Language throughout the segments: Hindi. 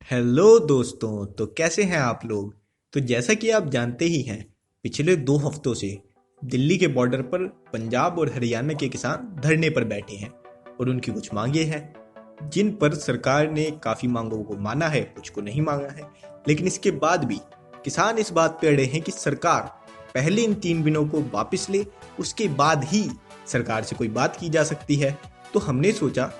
हेलो दोस्तों। तो कैसे हैं आप लोग। तो जैसा कि आप जानते ही हैं, पिछले 2 हफ्तों से दिल्ली के बॉर्डर पर पंजाब और हरियाणा के किसान धरने पर बैठे हैं और उनकी कुछ मांगे हैं जिन पर सरकार ने काफ़ी मांगों को माना है, कुछ को नहीं मांगा है। लेकिन इसके बाद भी किसान इस बात पे अड़े हैं कि सरकार पहले इन 3 बिलों को वापस ले, उसके बाद ही सरकार से कोई बात की जा सकती है। तो हमने सोचा,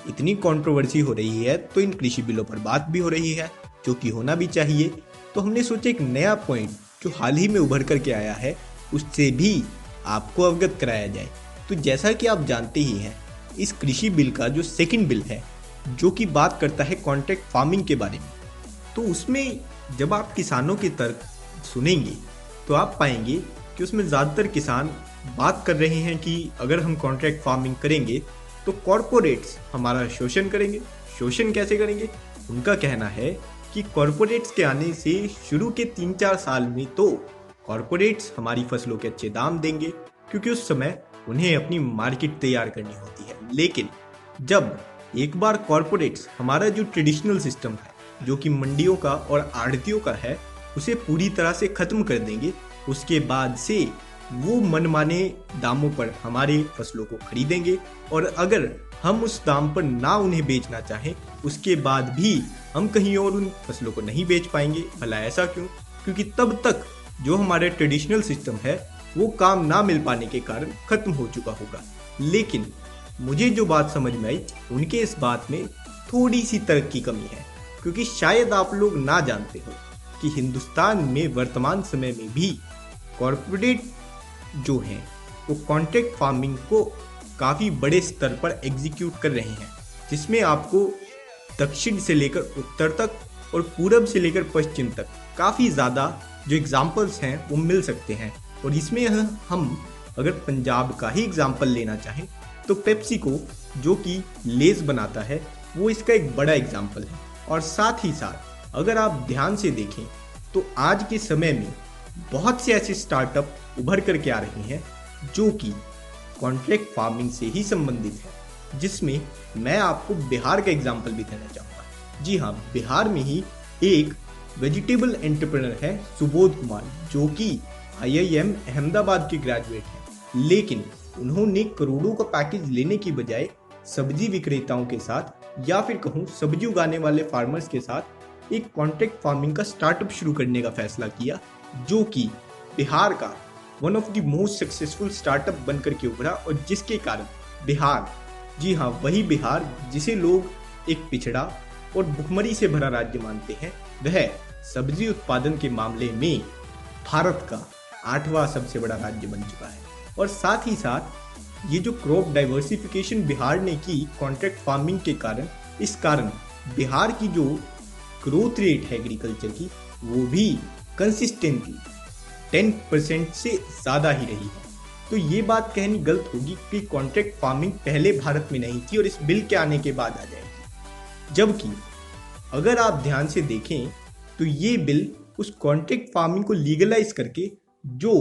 इतनी कंट्रोवर्सी हो रही है तो इन कृषि बिलों पर बात भी हो रही है, जो कि होना भी चाहिए। तो हमने सोचा एक नया पॉइंट जो हाल ही में उभर करके आया है, उससे भी आपको अवगत कराया जाए। तो जैसा कि आप जानते ही हैं, इस कृषि बिल का जो सेकंड बिल है, जो कि बात करता है कॉन्ट्रैक्ट फार्मिंग के बारे में, तो उसमें जब आप किसानों के तर्क सुनेंगे तो आप पाएंगे कि उसमें ज़्यादातर किसान बात कर रहे हैं कि अगर हम कॉन्ट्रैक्ट फार्मिंग करेंगे तो कॉरपोरेट्स हमारा शोषण करेंगे। शोषण कैसे करेंगे? उनका कहना है कि कॉरपोरेट्स के आने से शुरू के 3-4 साल में तो कॉरपोरेट्स हमारी फसलों के अच्छे दाम देंगे, क्योंकि उस समय उन्हें अपनी मार्केट तैयार करनी होती है। लेकिन जब एक बार कॉरपोरेट्स हमारा जो ट्रेडिशनल सिस्टम है, जो कि मंडियों का और आढ़तियों का है, उसे पूरी तरह से खत्म कर देंगे, उसके बाद से वो मनमाने दामों पर हमारी फसलों को खरीदेंगे। और अगर हम उस दाम पर ना उन्हें बेचना चाहें, उसके बाद भी हम कहीं और उन फसलों को नहीं बेच पाएंगे। भला ऐसा क्यों? क्योंकि तब तक जो हमारे ट्रेडिशनल सिस्टम है वो काम ना मिल पाने के कारण खत्म हो चुका होगा। लेकिन मुझे जो बात समझ में आई, उनके इस बात में थोड़ी सी तर्क की कमी है, क्योंकि शायद आप लोग ना जानते हो कि हिंदुस्तान में वर्तमान समय में भी कॉरपोरेट जो हैं वो कॉन्ट्रैक्ट फार्मिंग को काफ़ी बड़े स्तर पर एग्जीक्यूट कर रहे हैं, जिसमें आपको दक्षिण से लेकर उत्तर तक और पूरब से लेकर पश्चिम तक काफ़ी ज़्यादा जो एग्जाम्पल्स हैं वो मिल सकते हैं। और इसमें हम अगर पंजाब का ही एग्जाम्पल लेना चाहें तो पेप्सी को, जो कि लेस बनाता है, वो इसका एक बड़ा एग्जाम्पल है। और साथ ही साथ अगर आप ध्यान से देखें तो आज के समय में बहुत से ऐसे स्टार्टअप उभर करके आ रहे हैं जो कि कॉन्ट्रैक्ट फार्मिंग से ही संबंधित है, जिसमें मैं आपको बिहार का एग्जांपल भी देना चाहूँगा। जी हाँ, बिहार में ही एक वेजिटेबल एंटरप्रेन्योर है सुबोध कुमार, जो कि IIM अहमदाबाद के ग्रेजुएट हैं। लेकिन उन्होंने करोड़ों का पैकेज लेने की बजाय सब्जी विक्रेताओं के साथ, या फिर कहूँ सब्जी उगाने वाले फार्मर्स के साथ एक कॉन्ट्रैक्ट फार्मिंग का स्टार्टअप शुरू करने का फैसला किया, जो कि बिहार का one of the most successful startup बनकर के उभरा। और जिसके कारण बिहार, जी हाँ वही बिहार जिसे लोग एक पिछड़ा और भुखमरी से भरा राज्य मानते हैं, वह सब्जी उत्पादन के मामले में भारत का 8वां सबसे बड़ा राज्य बन चुका है। और साथ ही साथ ये जो क्रॉप डाइवर्सिफिकेशन बिहार ने की कॉन्ट्रैक्ट फार्मिंग के कारण, इस कारण बिहार की जो ग्रोथ रेट है एग्रीकल्चर की, वो भी कंसिस्टेंटली 10% से ज़्यादा ही रही है। तो ये बात कहनी गलत होगी कि कॉन्ट्रैक्ट फार्मिंग पहले भारत में नहीं थी और इस बिल के आने के बाद आ जाएगी। जबकि अगर आप ध्यान से देखें तो ये बिल उस कॉन्ट्रैक्ट फार्मिंग को लीगलाइज करके, जो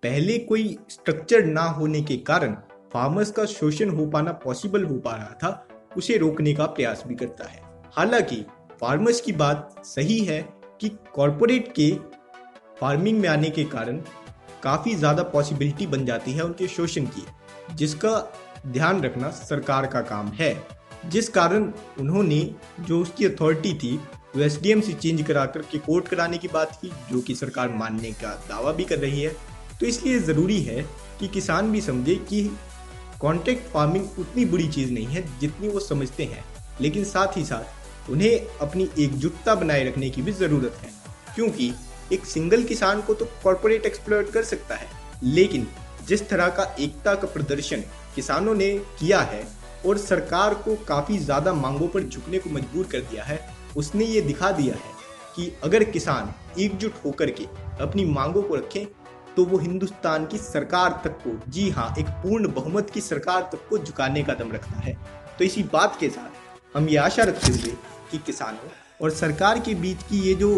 पहले कोई स्ट्रक्चर ना होने के कारण फार्मर्स का शोषण हो पाना पॉसिबल हो पा रहा था, उसे रोकने का प्रयास भी करता है। हालांकि फार्मर्स की बात सही है कि कॉरपोरेट के फार्मिंग में आने के कारण काफ़ी ज़्यादा पॉसिबिलिटी बन जाती है उनके शोषण की, जिसका ध्यान रखना सरकार का काम है। जिस कारण उन्होंने जो उसकी अथॉरिटी थी वो SDM से चेंज करा कर के कोर्ट कराने की बात की, जो कि सरकार मानने का दावा भी कर रही है। तो इसलिए ज़रूरी है कि किसान भी समझे कि कॉन्ट्रैक्ट फार्मिंग उतनी बुरी चीज़ नहीं है जितनी वो समझते हैं। लेकिन साथ ही साथ उन्हें अपनी एकजुटता बनाए रखने की भी ज़रूरत है, क्योंकि एक सिंगल किसान को तो कॉर्पोरेट एक्सप्लॉइट कर सकता है, लेकिन जिस तरह का एकता का प्रदर्शन किसानों ने किया है और सरकार को काफ़ी ज़्यादा मांगों पर झुकने को मजबूर कर दिया है, उसने ये दिखा दिया है कि अगर किसान एकजुट होकर के अपनी मांगों को रखें तो वो हिंदुस्तान की सरकार तक को, जी हाँ एक पूर्ण बहुमत की सरकार तक को झुकाने का दम रखता है। तो इसी बात के साथ हम ये आशा रखते हुए कि किसानों और सरकार के बीच की ये जो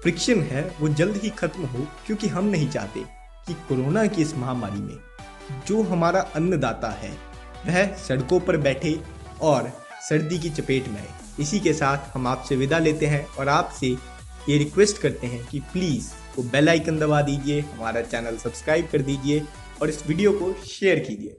फ्रिक्शन है वो जल्द ही खत्म हो, क्योंकि हम नहीं चाहते कि कोरोना की इस महामारी में जो हमारा अन्नदाता है वह सड़कों पर बैठे और सर्दी की चपेट में आए। इसी के साथ हम आपसे विदा लेते हैं और आपसे ये रिक्वेस्ट करते हैं कि प्लीज़ वो बेल आइकन दबा दीजिए, हमारा चैनल सब्सक्राइब कर दीजिए और इस वीडियो को शेयर कीजिए।